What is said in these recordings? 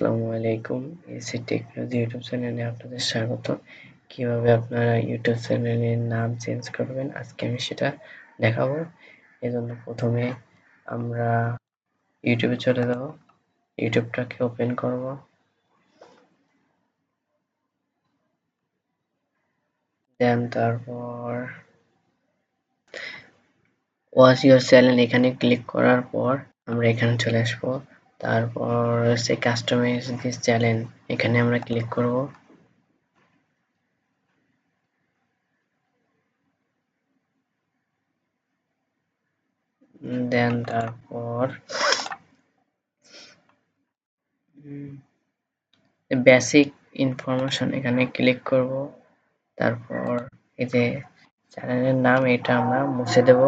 আসসালামু আলাইকুম। AC technology YouTube চ্যানেলে আপনাদের স্বাগত। কিভাবে আপনারা ইউটিউব চ্যানেলের নাম চেঞ্জ করবেন আজকে আমি সেটা দেখাবো। এজন্য প্রথমে আমরা ইউটিউবে চলে যাব। ইউটিউবটাকে ওপেন করব। দেন তারপর ওয়াচ ইউর চ্যানেল এখানে ক্লিক করার পর আমরা এখানে চলে আসবো। তারপর হচ্ছে কাস্টমাইজ দিস চ্যানেল এখানে আমরা ক্লিক করব। দেন তারপর বেসিক ইনফরমেশন এখানে ক্লিক করব। তারপর এই যে চ্যানেলের নাম এটা আমরা মুছে দেব।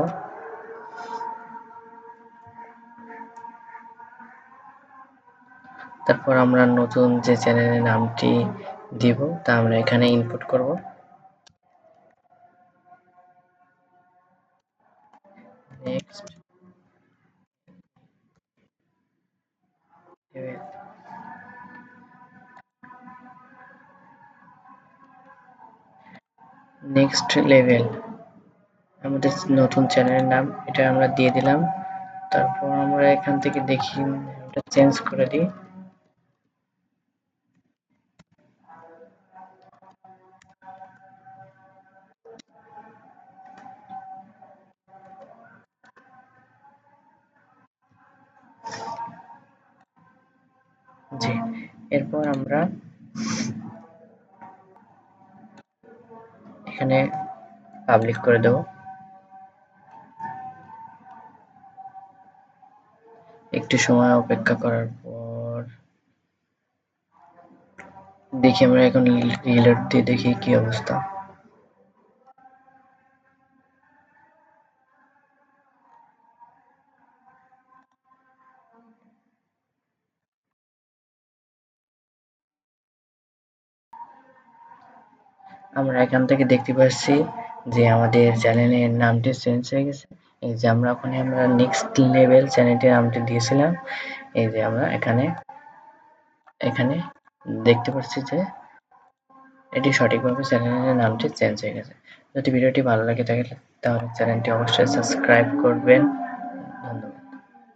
তারপর আমরা নতুন যে চ্যানেলের নামটি দিব তা আমরা এখানে ইনপুট করব। নেক্সট নেক্সট লেভেল আমাদের নতুন চ্যানেলের নাম এটা আমরা দিয়ে দিলাম। তারপর আমরা এখান থেকে দেখি এটা চেঞ্জ করে দিই। জি, এরপর আমরা এখানে পাবলিক করে দেব। একটু সময় অপেক্ষা করার পর দেখি আমরা এখন রিলোড দিয়ে দেখি কি অবস্থা। আমরা এখান থেকে দেখতে পাচ্ছি যে আমাদের চ্যানেলের নামটি চেঞ্জ হয়ে গেছে। এই যে আমরা ওখানে আমরা নেক্সট লেভেল চ্যানেলটির নামটি দিয়েছিলাম। এই যে আমরা এখানে এখানে দেখতে পাচ্ছি যে এটি সঠিকভাবে চ্যানেলের নামটি চেঞ্জ হয়ে গেছে। যদি ভিডিওটি ভালো লাগে থাকে তাহলে চ্যানেলটি অবশ্যই সাবস্ক্রাইব করবেন।